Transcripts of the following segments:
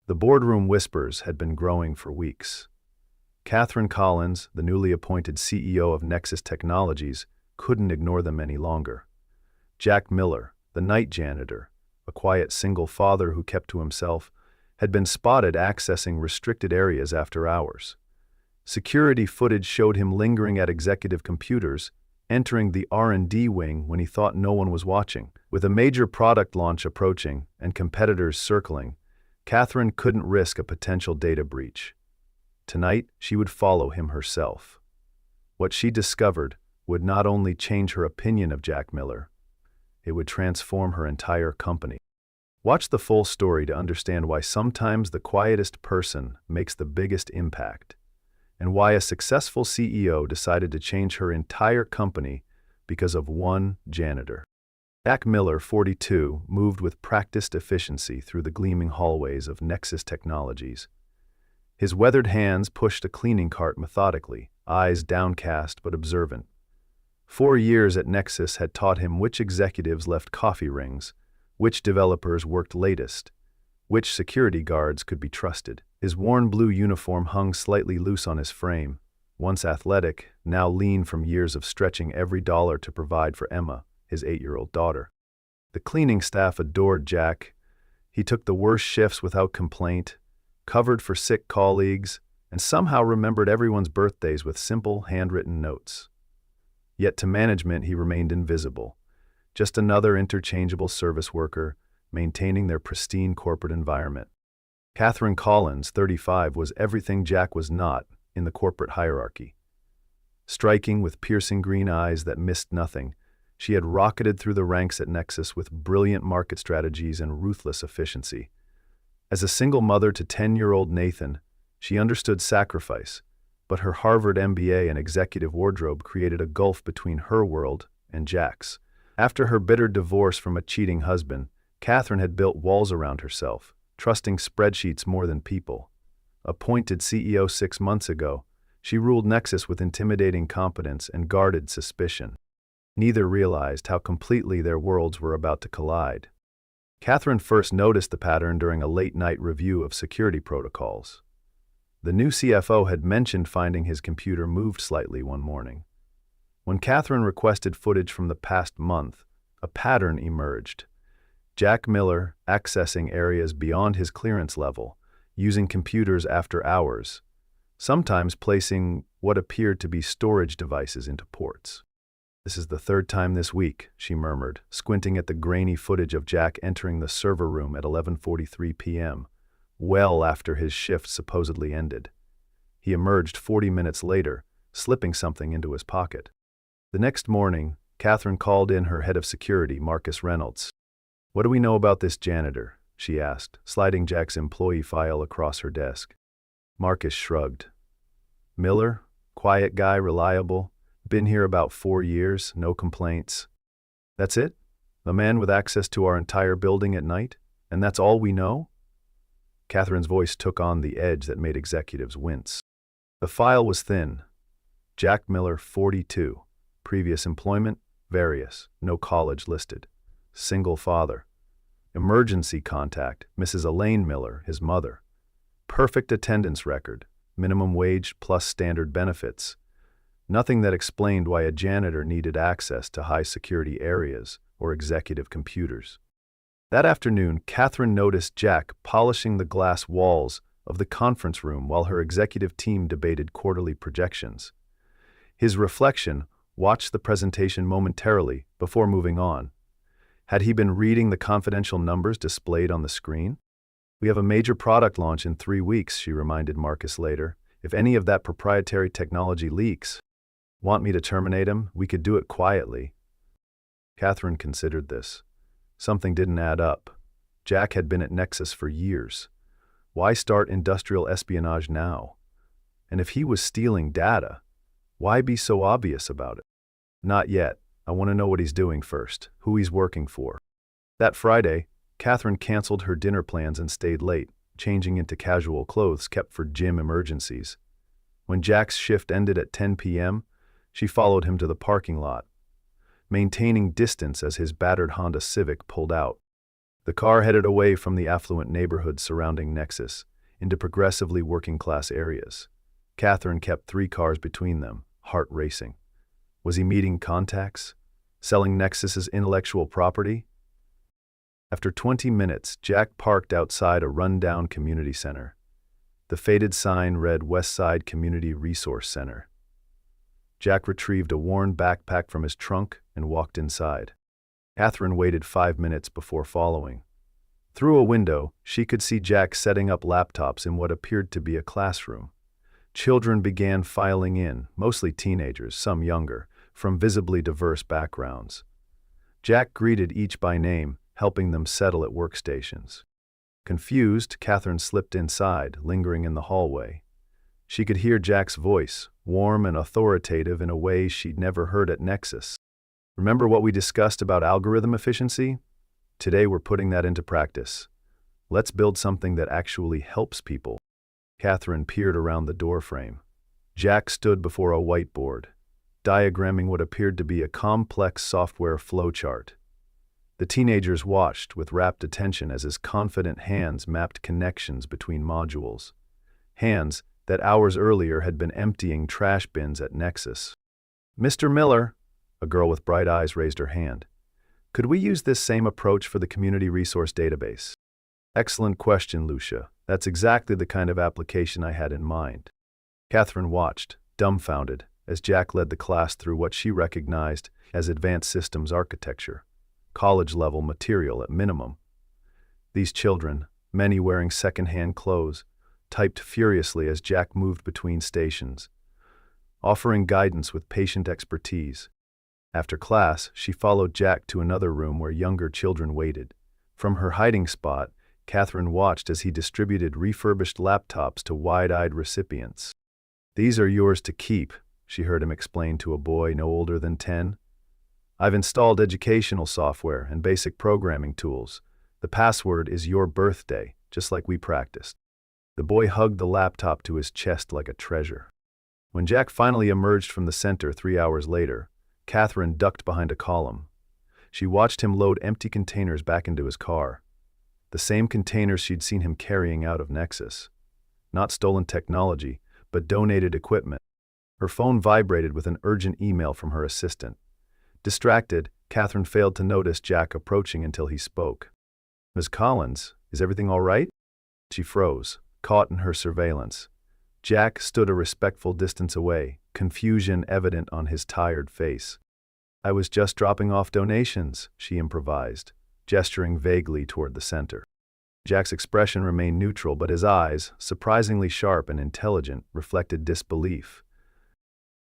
The boardroom whispers had been growing for weeks. Katherine Collins, the newly appointed CEO of Nexus Technologies, couldn't ignore them any longer. Jack Miller, the night janitor, a quiet single father who kept to himself, had been spotted accessing restricted areas after hours. Security footage showed him lingering at executive computers, entering the R&D wing when he thought no one was watching. With a major product launch approaching and competitors circling, Katherine couldn't risk a potential data breach. Tonight, she would follow him herself. What she discovered would not only change her opinion of Jack Miller, it would transform her entire company. Watch the full story to understand why sometimes the quietest person makes the biggest impact, and why a successful CEO decided to change her entire company because of one janitor. Jack Miller, 42, moved with practiced efficiency through the gleaming hallways of Nexus Technologies. His weathered hands pushed a cleaning cart methodically, eyes downcast but observant. 4 years at Nexus had taught him which executives left coffee rings, which developers worked latest, which security guards could be trusted. His worn blue uniform hung slightly loose on his frame, once athletic, now lean from years of stretching every dollar to provide for Emma, his 8-year-old daughter. The cleaning staff adored Jack. He took the worst shifts without complaint, covered for sick colleagues, and somehow remembered everyone's birthdays with simple, handwritten notes. Yet to management he remained invisible, just another interchangeable service worker, maintaining their pristine corporate environment. Katherine Collins, 35, was everything Jack was not in the corporate hierarchy. Striking with piercing green eyes that missed nothing, she had rocketed through the ranks at Nexus with brilliant market strategies and ruthless efficiency. As a single mother to 10-year-old Nathan, she understood sacrifice, but her Harvard MBA and executive wardrobe created a gulf between her world and Jack's. After her bitter divorce from a cheating husband, Katherine had built walls around herself, trusting spreadsheets more than people. Appointed CEO 6 months ago, she ruled Nexus with intimidating competence and guarded suspicion. Neither realized how completely their worlds were about to collide. Katherine first noticed the pattern during a late-night review of security protocols. The new CFO had mentioned finding his computer moved slightly one morning. When Katherine requested footage from the past month, a pattern emerged. Jack Miller accessing areas beyond his clearance level, using computers after hours, sometimes placing what appeared to be storage devices into ports. "This is the 3rd time this week," she murmured, squinting at the grainy footage of Jack entering the server room at 11:43 p.m., well after his shift supposedly ended. He emerged 40 minutes later, slipping something into his pocket. The next morning, Katherine called in her head of security, Marcus Reynolds. "What do we know about this janitor?" she asked, sliding Jack's employee file across her desk. Marcus shrugged. "Miller, quiet guy, reliable. Been here about 4 years, no complaints." "That's it? A man with access to our entire building at night? And that's all we know?" Katherine's voice took on the edge that made executives wince. The file was thin. Jack Miller, 42. Previous employment, various, no college listed. Single father. Emergency contact, Mrs. Elaine Miller, his mother. Perfect attendance record, minimum wage plus standard benefits. Nothing that explained why a janitor needed access to high-security areas or executive computers. That afternoon, Katherine noticed Jack polishing the glass walls of the conference room while her executive team debated quarterly projections. His reflection watched the presentation momentarily before moving on. Had he been reading the confidential numbers displayed on the screen? "We have a major product launch in 3 weeks," she reminded Marcus later. "If any of that proprietary technology leaks, want me to terminate him? We could do it quietly." Katherine considered this. Something didn't add up. Jack had been at Nexus for years. Why start industrial espionage now? And if he was stealing data, why be so obvious about it? "Not yet. I want to know what he's doing first, who he's working for." That Friday, Katherine canceled her dinner plans and stayed late, changing into casual clothes kept for gym emergencies. When Jack's shift ended at 10 p.m., she followed him to the parking lot, maintaining distance as his battered Honda Civic pulled out. The car headed away from the affluent neighborhoods surrounding Nexus into progressively working-class areas. Katherine kept 3 cars between them, heart racing. Was he meeting contacts? Selling Nexus's intellectual property? After 20 minutes, Jack parked outside a run-down community center. The faded sign read Westside Community Resource Center. Jack retrieved a worn backpack from his trunk and walked inside. Katherine waited 5 minutes before following. Through a window, she could see Jack setting up laptops in what appeared to be a classroom. Children began filing in, mostly teenagers, some younger, from visibly diverse backgrounds. Jack greeted each by name, helping them settle at workstations. Confused, Katherine slipped inside, lingering in the hallway. She could hear Jack's voice, warm and authoritative in a way she'd never heard at Nexus. Remember what we discussed about algorithm efficiency? Today we're putting that into practice. Let's build something that actually helps people. Katherine peered around the doorframe. Jack stood before a whiteboard, diagramming what appeared to be a complex software flowchart. The teenagers watched with rapt attention as his confident hands mapped connections between modules. Hands that hours earlier had been emptying trash bins at Nexus. "Mr. Miller," a girl with bright eyes raised her hand. "Could we use this same approach for the community resource database?" "Excellent question, Lucia. That's exactly the kind of application I had in mind." Katherine watched, dumbfounded, as Jack led the class through what she recognized as advanced systems architecture, college-level material at minimum. These children, many wearing second-hand clothes, typed furiously as Jack moved between stations, offering guidance with patient expertise. After class, she followed Jack to another room where younger children waited. From her hiding spot, Katherine watched as he distributed refurbished laptops to wide-eyed recipients. "These are yours to keep," she heard him explain to a boy no older than 10. "I've installed educational software and basic programming tools. The password is your birthday, just like we practiced." The boy hugged the laptop to his chest like a treasure. When Jack finally emerged from the center 3 hours later, Katherine ducked behind a column. She watched him load empty containers back into his car. The same containers she'd seen him carrying out of Nexus. Not stolen technology, but donated equipment. Her phone vibrated with an urgent email from her assistant. Distracted, Katherine failed to notice Jack approaching until he spoke. "Ms. Collins, is everything all right?" She froze, caught in her surveillance. Jack stood a respectful distance away, confusion evident on his tired face. "I was just dropping off donations," she improvised, gesturing vaguely toward the center. Jack's expression remained neutral, but his eyes, surprisingly sharp and intelligent, reflected disbelief.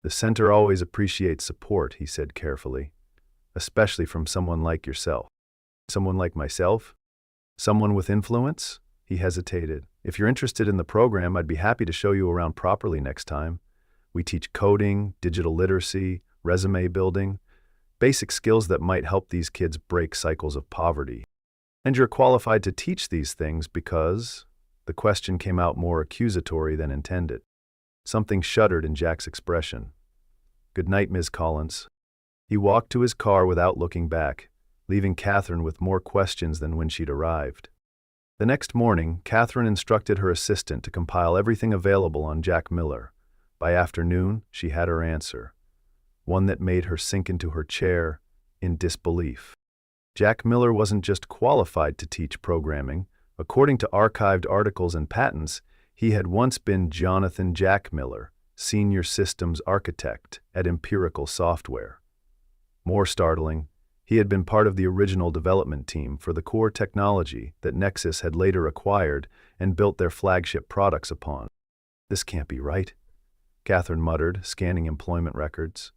"The center always appreciates support," he said carefully, "especially from someone like yourself." "Someone like myself? Someone with influence?" He hesitated. "If you're interested in the program, I'd be happy to show you around properly next time. We teach coding, digital literacy, resume building, basic skills that might help these kids break cycles of poverty. And you're qualified to teach these things because—" The question came out more accusatory than intended. Something shuddered in Jack's expression. "Good night, Ms. Collins." He walked to his car without looking back, leaving Katherine with more questions than when she'd arrived. The next morning, Katherine instructed her assistant to compile everything available on Jack Miller. By afternoon, she had her answer, one that made her sink into her chair in disbelief. Jack Miller wasn't just qualified to teach programming. According to archived articles and patents, he had once been Jonathan Jack Miller, Senior Systems Architect at Empirical Software. More startling, he had been part of the original development team for the core technology that Nexus had later acquired and built their flagship products upon. "This can't be right," Katherine muttered, scanning employment records.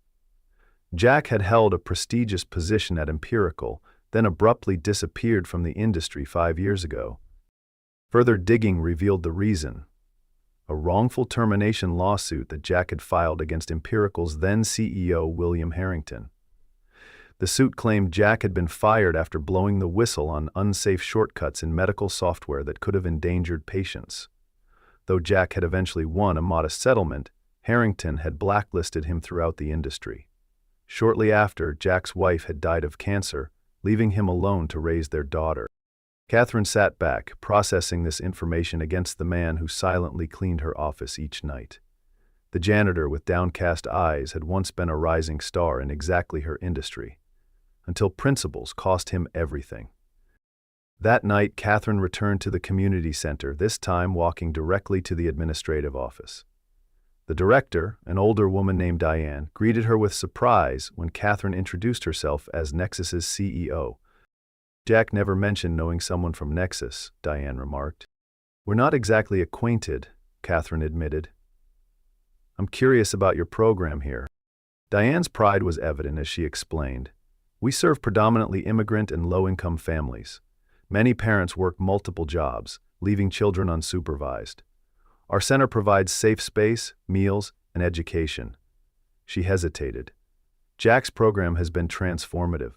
Jack had held a prestigious position at Empirical, then abruptly disappeared from the industry 5 years ago. Further digging revealed the reason: a wrongful termination lawsuit that Jack had filed against Empirical's then CEO William Harrington. The suit claimed Jack had been fired after blowing the whistle on unsafe shortcuts in medical software that could have endangered patients. Though Jack had eventually won a modest settlement, Harrington had blacklisted him throughout the industry. Shortly after, Jack's wife had died of cancer, leaving him alone to raise their daughter. Katherine sat back, processing this information against the man who silently cleaned her office each night. The janitor with downcast eyes had once been a rising star in exactly her industry, until principles cost him everything. That night, Katherine returned to the community center, this time walking directly to the administrative office. The director, an older woman named Diane, greeted her with surprise when Katherine introduced herself as Nexus's CEO. "Jack never mentioned knowing someone from Nexus," Diane remarked. "We're not exactly acquainted," Katherine admitted. "I'm curious about your program here." Diane's pride was evident as she explained. "We serve predominantly immigrant and low-income families. Many parents work multiple jobs, leaving children unsupervised. Our center provides safe space, meals, and education." She hesitated. "Jack's program has been transformative.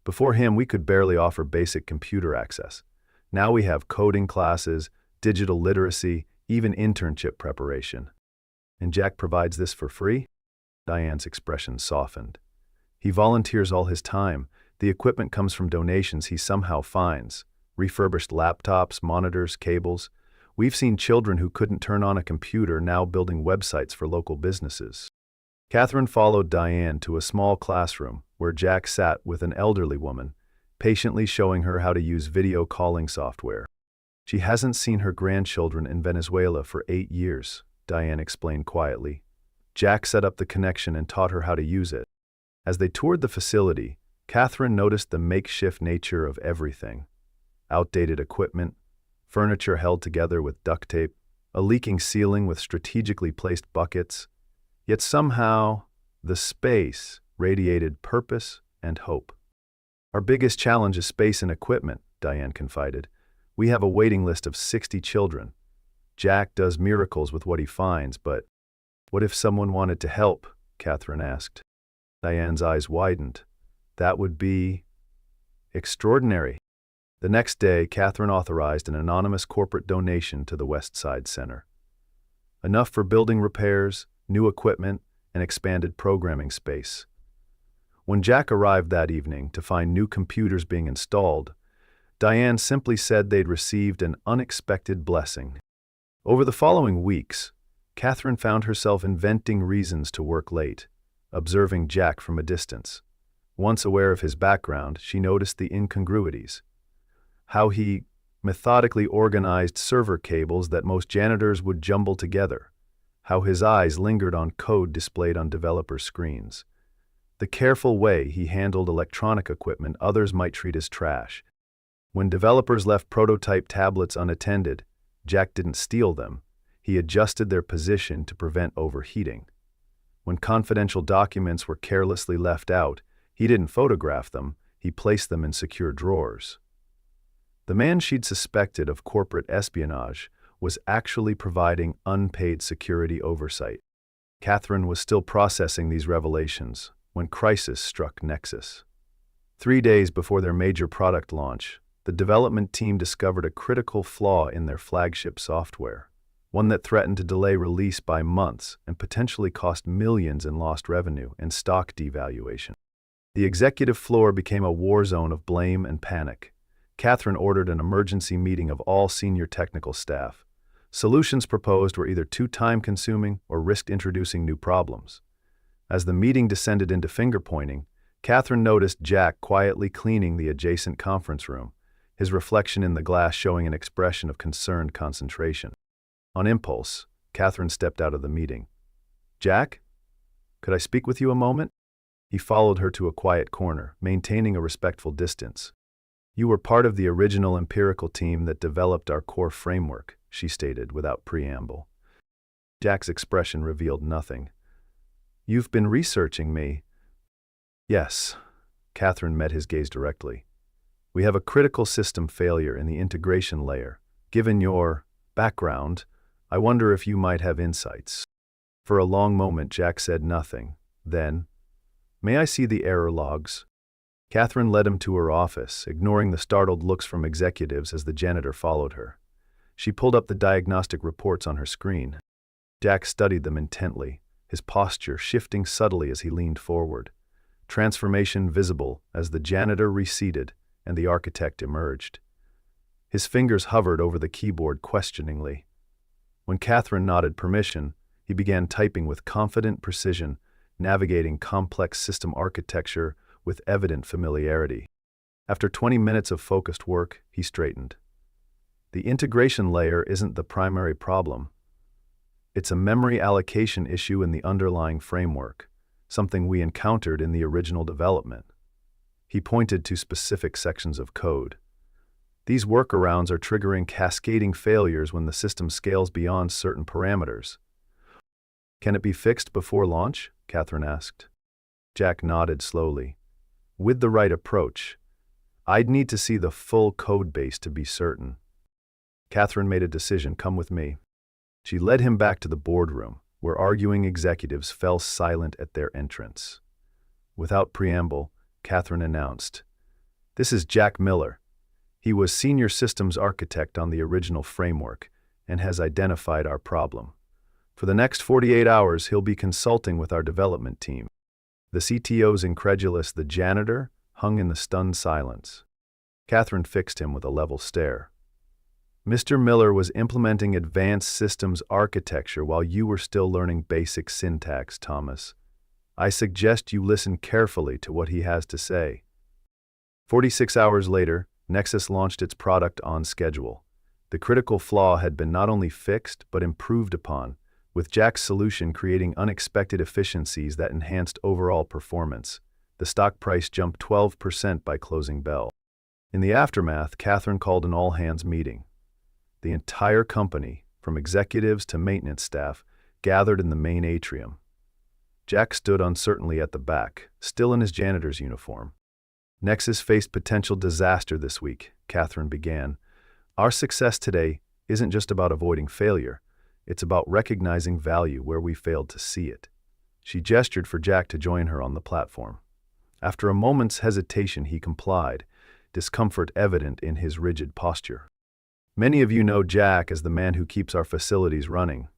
Before him, we could barely offer basic computer access. Now we have coding classes, digital literacy, even internship preparation." "And Jack provides this for free?" Diane's expression softened. "He volunteers all his time. The equipment comes from donations he somehow finds. Refurbished laptops, monitors, cables. We've seen children who couldn't turn on a computer now building websites for local businesses." Katherine followed Diane to a small classroom where Jack sat with an elderly woman, patiently showing her how to use video calling software. "She hasn't seen her grandchildren in Venezuela for 8 years, Diane explained quietly. Jack set up the connection and taught her how to use it. As they toured the facility, Katherine noticed the makeshift nature of everything. Outdated equipment, furniture held together with duct tape, a leaking ceiling with strategically placed buckets. Yet somehow, the space radiated purpose and hope. "Our biggest challenge is space and equipment," Diane confided. "We have a waiting list of 60 children. Jack does miracles with what he finds, but..." "What if someone wanted to help?" Katherine asked. Diane's eyes widened. "That would be extraordinary." The next day, Katherine authorized an anonymous corporate donation to the West Side Center. Enough for building repairs, new equipment, and expanded programming space. When Jack arrived that evening to find new computers being installed, Diane simply said they'd received an unexpected blessing. Over the following weeks, Katherine found herself inventing reasons to work late, observing Jack from a distance. Once aware of his background, she noticed the incongruities. How he methodically organized server cables that most janitors would jumble together. How his eyes lingered on code displayed on developer screens. The careful way he handled electronic equipment others might treat as trash. When developers left prototype tablets unattended, Jack didn't steal them. He adjusted their position to prevent overheating. When confidential documents were carelessly left out, he didn't photograph them, he placed them in secure drawers. The man she'd suspected of corporate espionage was actually providing unpaid security oversight. Katherine was still processing these revelations when crisis struck Nexus. 3 days before their major product launch, the development team discovered a critical flaw in their flagship software, one that threatened to delay release by months and potentially cost millions in lost revenue and stock devaluation. The executive floor became a war zone of blame and panic. Katherine ordered an emergency meeting of all senior technical staff. Solutions proposed were either too time-consuming or risked introducing new problems. As the meeting descended into finger-pointing, Katherine noticed Jack quietly cleaning the adjacent conference room, his reflection in the glass showing an expression of concerned concentration. On impulse, Katherine stepped out of the meeting. "Jack, could I speak with you a moment?" He followed her to a quiet corner, maintaining a respectful distance. "You were part of the original empirical team that developed our core framework," she stated without preamble. Jack's expression revealed nothing. "You've been researching me." "Yes." Katherine met his gaze directly. "We have a critical system failure in the integration layer. Given your background, I wonder if you might have insights." For a long moment, Jack said nothing. Then, "May I see the error logs?" Katherine led him to her office, ignoring the startled looks from executives as the janitor followed her. She pulled up the diagnostic reports on her screen. Jack studied them intently, his posture shifting subtly as he leaned forward. Transformation visible as the janitor receded and the architect emerged. His fingers hovered over the keyboard questioningly. When Katherine nodded permission, he began typing with confident precision, navigating complex system architecture with evident familiarity. After 20 minutes of focused work, he straightened. The integration layer isn't the primary problem. It's a memory allocation issue in the underlying framework, something we encountered in the original development. He pointed to specific sections of code. These workarounds are triggering cascading failures when the system scales beyond certain parameters. Can it be fixed before launch? Katherine asked. Jack nodded slowly. With the right approach, I'd need to see the full code base to be certain. Katherine made a decision. Come with me. She led him back to the boardroom, where arguing executives fell silent at their entrance. Without preamble, Katherine announced, "This is Jack Miller. He was senior systems architect on the original framework and has identified our problem. For the next 48 hours, he'll be consulting with our development team." The CTO's incredulous "the janitor" hung in the stunned silence. Katherine fixed him with a level stare. "Mr. Miller was implementing advanced systems architecture while you were still learning basic syntax, Thomas. I suggest you listen carefully to what he has to say." 46 hours later, Nexus launched its product on schedule. The critical flaw had been not only fixed but improved upon, with Jack's solution creating unexpected efficiencies that enhanced overall performance. The stock price jumped 12% by closing bell. In the aftermath, Katherine called an all-hands meeting. The entire company, from executives to maintenance staff, gathered in the main atrium. Jack stood uncertainly at the back, still in his janitor's uniform. "Nexus faced potential disaster this week," Katherine began. "Our success today isn't just about avoiding failure. It's about recognizing value where we failed to see it." She gestured for Jack to join her on the platform. After a moment's hesitation, he complied, discomfort evident in his rigid posture. "Many of you know Jack as the man who keeps our facilities running.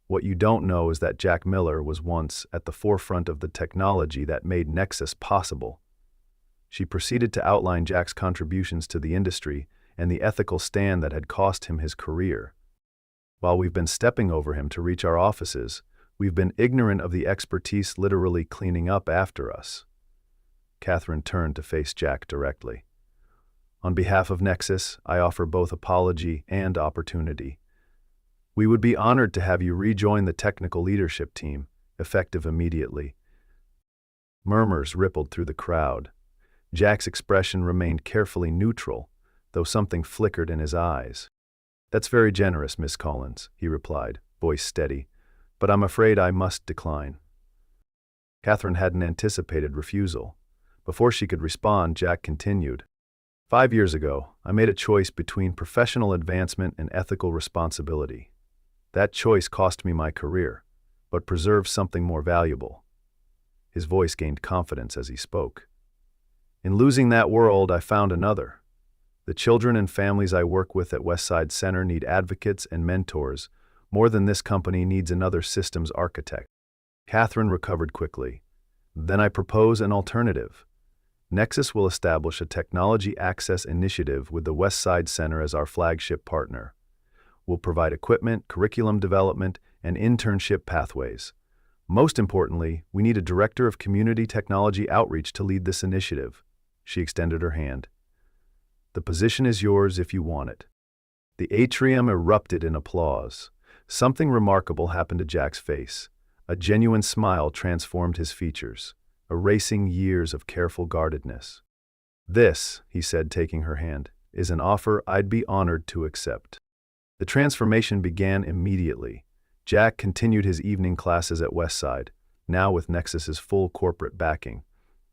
What you don't know is that Jack Miller was once at the forefront of the technology that made Nexus possible." She proceeded to outline Jack's contributions to the industry and the ethical stand that had cost him his career. "While we've been stepping over him to reach our offices, we've been ignorant of the expertise literally cleaning up after us." Katherine turned to face Jack directly. "On behalf of Nexus, I offer both apology and opportunity. We would be honored to have you rejoin the technical leadership team, effective immediately." Murmurs rippled through the crowd. Jack's expression remained carefully neutral, though something flickered in his eyes. "That's very generous, Miss Collins," he replied, voice steady, "but I'm afraid I must decline." Katherine hadn't anticipated refusal. Before she could respond, Jack continued, 5 years ago, I made a choice between professional advancement and ethical responsibility. That choice cost me my career, but preserved something more valuable." His voice gained confidence as he spoke. "In losing that world, I found another. The children and families I work with at Westside Center need advocates and mentors. More than this company needs another systems architect." Katherine recovered quickly. "Then I propose an alternative. Nexus will establish a technology access initiative with the Westside Center as our flagship partner. We'll provide equipment, curriculum development, and internship pathways. Most importantly, we need a director of community technology outreach to lead this initiative." She extended her hand. "The position is yours if you want it." The atrium erupted in applause. Something remarkable happened to Jack's face. A genuine smile transformed his features, erasing years of careful guardedness. "This," he said, taking her hand, "is an offer I'd be honored to accept." The transformation began immediately. Jack continued his evening classes at Westside, now with Nexus's full corporate backing.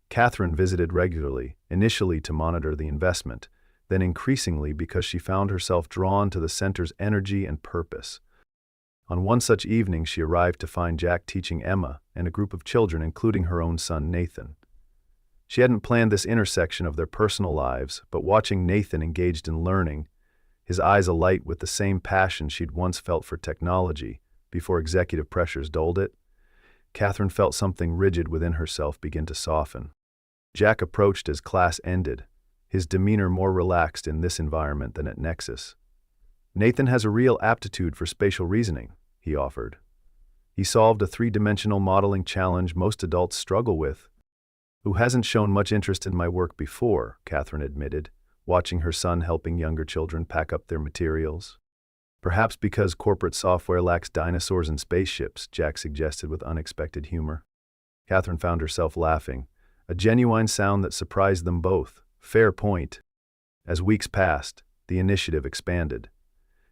Katherine visited regularly, initially to monitor the investment, then increasingly because she found herself drawn to the center's energy and purpose. On one such evening, she arrived to find Jack teaching Emma and a group of children, including her own son, Nathan. She hadn't planned this intersection of their personal lives, but watching Nathan engaged in learning, his eyes alight with the same passion she'd once felt for technology before executive pressures dulled it, Katherine felt something rigid within herself begin to soften. Jack approached as class ended, his demeanor more relaxed in this environment than at Nexus. Nathan has a real aptitude for spatial reasoning, he offered. He solved a three-dimensional modeling challenge most adults struggle with. Who hasn't shown much interest in my work before, Katherine admitted, watching her son helping younger children pack up their materials. Perhaps because corporate software lacks dinosaurs and spaceships, Jack suggested with unexpected humor. Katherine found herself laughing, a genuine sound that surprised them both. Fair point. As weeks passed, the initiative expanded.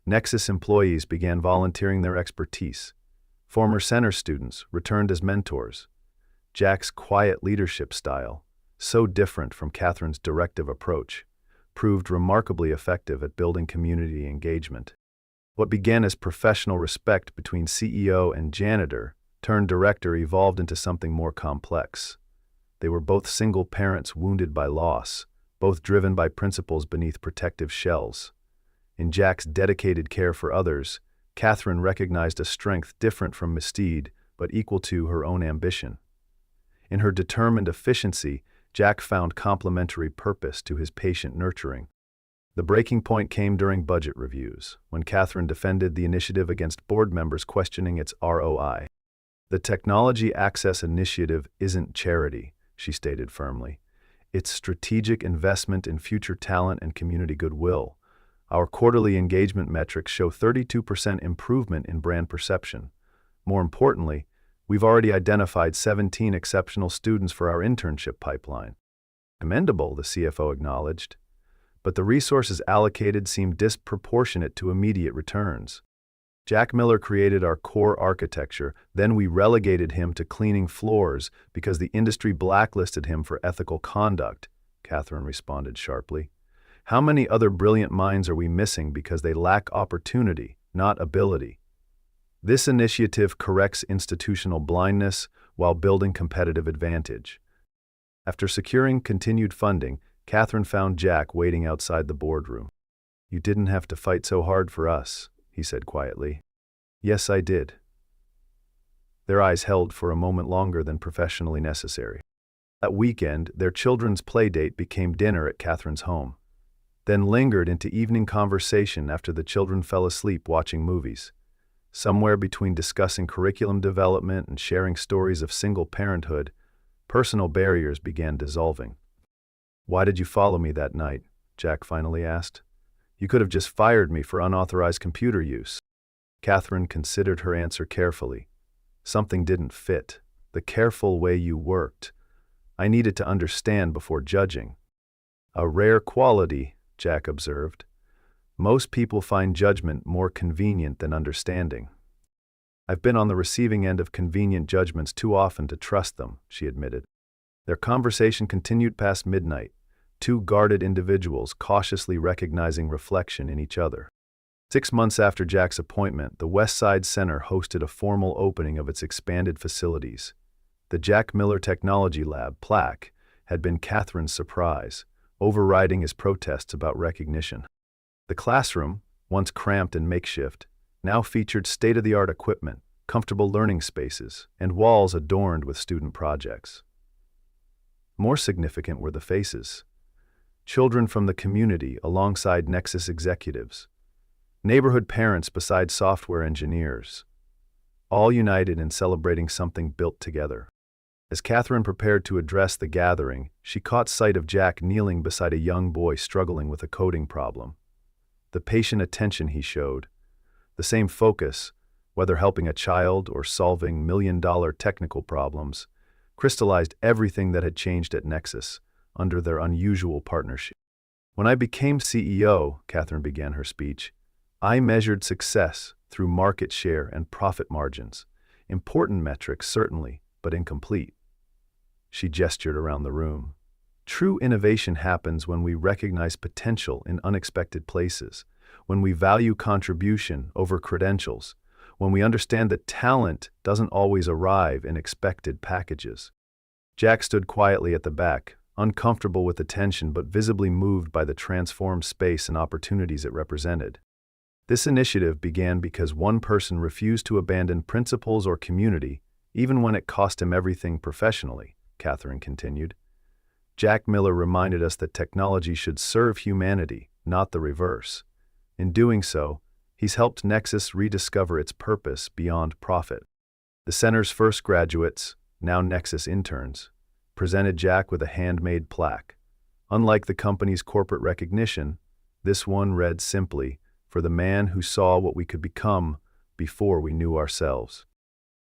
Nexus employees began volunteering their expertise. Former center students returned as mentors. Jack's quiet leadership style, so different from Katherine's directive approach, proved remarkably effective at building community engagement. What began as professional respect between CEO and janitor turned director evolved into something more complex. They were both single parents wounded by loss, both driven by principles beneath protective shells. In Jack's dedicated care for others, Katherine recognized a strength different from Mystique, but equal to her own ambition. In her determined efficiency, Jack found complementary purpose to his patient nurturing. The breaking point came during budget reviews, when Katherine defended the initiative against board members questioning its ROI. The Technology Access Initiative isn't charity, she stated firmly. It's strategic investment in future talent and community goodwill. Our quarterly engagement metrics show 32% improvement in brand perception. More importantly, we've already identified 17 exceptional students for our internship pipeline. Commendable, the CFO acknowledged, but the resources allocated seem disproportionate to immediate returns. Jack Miller created our core architecture, then we relegated him to cleaning floors because the industry blacklisted him for ethical conduct, Katherine responded sharply. How many other brilliant minds are we missing because they lack opportunity, not ability? This initiative corrects institutional blindness while building competitive advantage. After securing continued funding, Katherine found Jack waiting outside the boardroom. You didn't have to fight so hard for us, he said quietly. Yes, I did. Their eyes held for a moment longer than professionally necessary. That weekend, their children's play date became dinner at Katherine's home, then lingered into evening conversation after the children fell asleep watching movies. Somewhere between discussing curriculum development and sharing stories of single parenthood, personal barriers began dissolving. Why did you follow me that night? Jack finally asked. You could have just fired me for unauthorized computer use. Katherine considered her answer carefully. Something didn't fit. The careful way you worked. I needed to understand before judging. A rare quality, Jack observed. Most people find judgment more convenient than understanding. I've been on the receiving end of convenient judgments too often to trust them, she admitted. Their conversation continued past midnight, two guarded individuals cautiously recognizing reflection in each other. 6 months after Jack's appointment, the West Side Center hosted a formal opening of its expanded facilities. The Jack Miller Technology Lab, plaque, had been Katherine's surprise, overriding his protests about recognition. The classroom, once cramped and makeshift, now featured state-of-the-art equipment, comfortable learning spaces, and walls adorned with student projects. More significant were the faces. Children from the community alongside Nexus executives. Neighborhood parents beside software engineers. All united in celebrating something built together. As Katherine prepared to address the gathering, she caught sight of Jack kneeling beside a young boy struggling with a coding problem. The patient attention he showed, the same focus, whether helping a child or solving million-dollar technical problems, crystallized everything that had changed at Nexus under their unusual partnership. When I became CEO, Katherine began her speech, I measured success through market share and profit margins. Important metrics, certainly, but incomplete. She gestured around the room. True innovation happens when we recognize potential in unexpected places, when we value contribution over credentials, when we understand that talent doesn't always arrive in expected packages. Jack stood quietly at the back, uncomfortable with the tension but visibly moved by the transformed space and opportunities it represented. This initiative began because one person refused to abandon principles or community, even when it cost him everything professionally, Katherine continued. Jack Miller reminded us that technology should serve humanity, not the reverse. In doing so, he's helped Nexus rediscover its purpose beyond profit. The center's first graduates, now Nexus interns, presented Jack with a handmade plaque. Unlike the company's corporate recognition, this one read simply, "For the man who saw what we could become before we knew ourselves."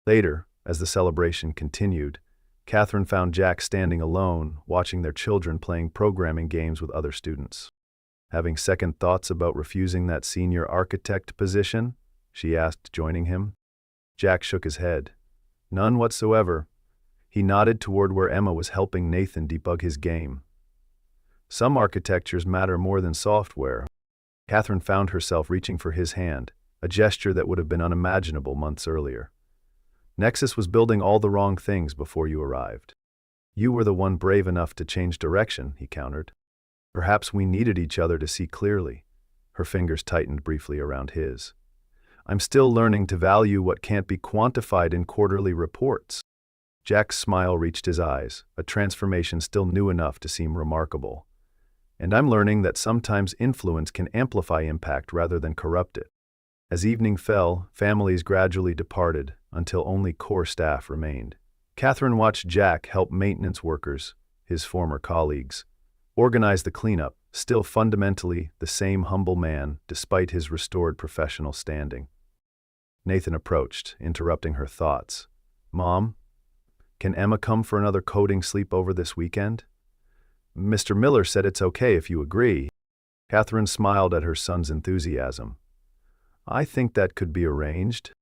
Later, as the celebration continued, Katherine found Jack standing alone, watching their children playing programming games with other students. "Having second thoughts about refusing that senior architect position?" she asked, joining him. Jack shook his head. "None whatsoever." He nodded toward where Emma was helping Nathan debug his game. "Some architectures matter more than software." Katherine found herself reaching for his hand, a gesture that would have been unimaginable months earlier. "Nexus was building all the wrong things before you arrived. You were the one brave enough to change direction," he countered. "Perhaps we needed each other to see clearly." Her fingers tightened briefly around his. "I'm still learning to value what can't be quantified in quarterly reports." Jack's smile reached his eyes, a transformation still new enough to seem remarkable. "And I'm learning that sometimes influence can amplify impact rather than corrupt it." As evening fell, families gradually departed until only core staff remained. Katherine watched Jack help maintenance workers, his former colleagues, organize the cleanup, still fundamentally the same humble man despite his restored professional standing. Nathan approached, interrupting her thoughts. "Mom, can Emma come for another coding sleepover this weekend?" "Mr. Miller said it's okay if you agree." Katherine smiled at her son's enthusiasm. "I think that could be arranged."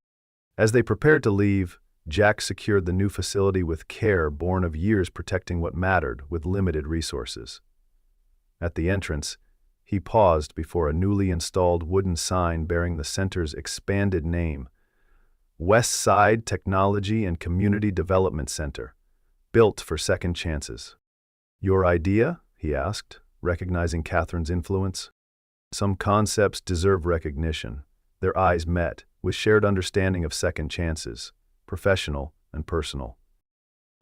As they prepared to leave, Jack secured the new facility with care born of years protecting what mattered with limited resources. At the entrance, he paused before a newly installed wooden sign bearing the center's expanded name, West Side Technology and Community Development Center, built for second chances. "Your idea?" he asked, recognizing Katherine's influence. "Some concepts deserve recognition." Their eyes met, with shared understanding of second chances, professional and personal.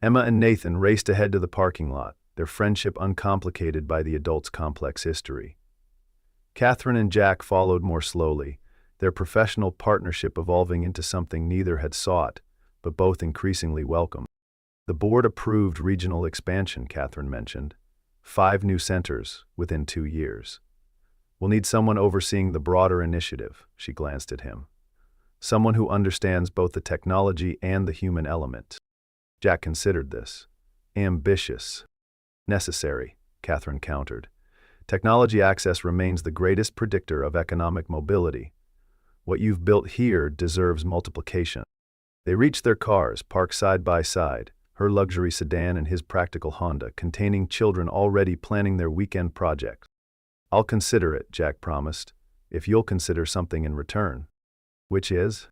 Emma and Nathan raced ahead to the parking lot, their friendship uncomplicated by the adult's complex history. Katherine and Jack followed more slowly, their professional partnership evolving into something neither had sought, but both increasingly welcomed. The board approved regional expansion, Katherine mentioned. 5 new centers within 2 years. "We'll need someone overseeing the broader initiative," she glanced at him. "Someone who understands both the technology and the human element." Jack considered this. "Ambitious." "Necessary," Katherine countered. "Technology access remains the greatest predictor of economic mobility. What you've built here deserves multiplication." They reached their cars, parked side by side, her luxury sedan and his practical Honda, containing children already planning their weekend project. "I'll consider it," Jack promised, "if you'll consider something in return." "Which is?"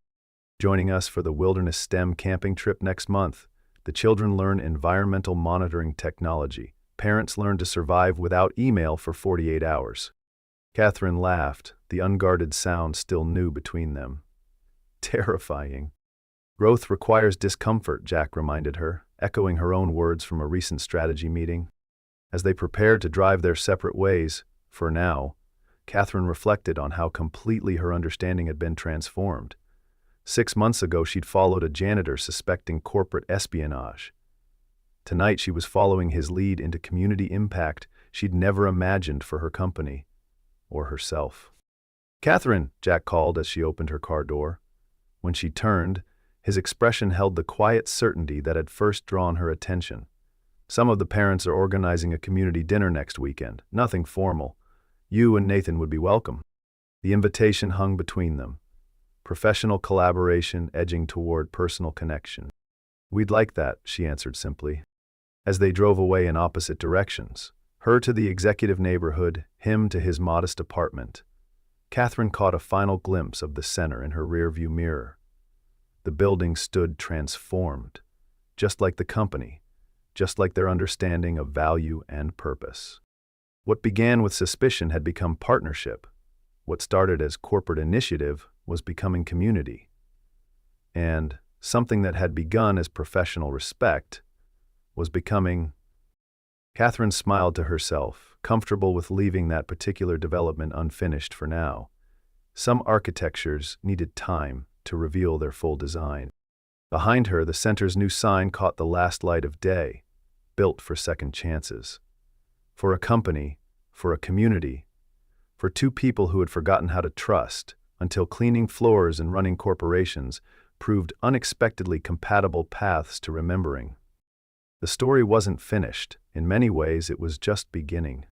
"Joining us for the Wilderness STEM camping trip next month. The children learn environmental monitoring technology. Parents learn to survive without email for 48 hours. Katherine laughed, the unguarded sound still new between them. "Terrifying." "Growth requires discomfort," Jack reminded her, echoing her own words from a recent strategy meeting. As they prepared to drive their separate ways, for now, Katherine reflected on how completely her understanding had been transformed. 6 months ago, she'd followed a janitor suspecting corporate espionage. Tonight, she was following his lead into community impact she'd never imagined for her company or herself. "Katherine," Jack called as she opened her car door. When she turned, his expression held the quiet certainty that had first drawn her attention. "Some of the parents are organizing a community dinner next weekend. Nothing formal. You and Nathan would be welcome." The invitation hung between them. Professional collaboration edging toward personal connection. "We'd like that," she answered simply. As they drove away in opposite directions, her to the executive neighborhood, him to his modest apartment, Katherine caught a final glimpse of the center in her rearview mirror. The building stood transformed, just like the company, just like their understanding of value and purpose. What began with suspicion had become partnership. What started as corporate initiative was becoming community. And something that had begun as professional respect was becoming Katherine smiled to herself, comfortable with leaving that particular development unfinished for now. Some architectures needed time to reveal their full design. Behind her, the center's new sign caught the last light of day, built for second chances. For a company, for a community, for two people who had forgotten how to trust until cleaning floors and running corporations proved unexpectedly compatible paths to remembering. The story wasn't finished. In many ways, it was just beginning.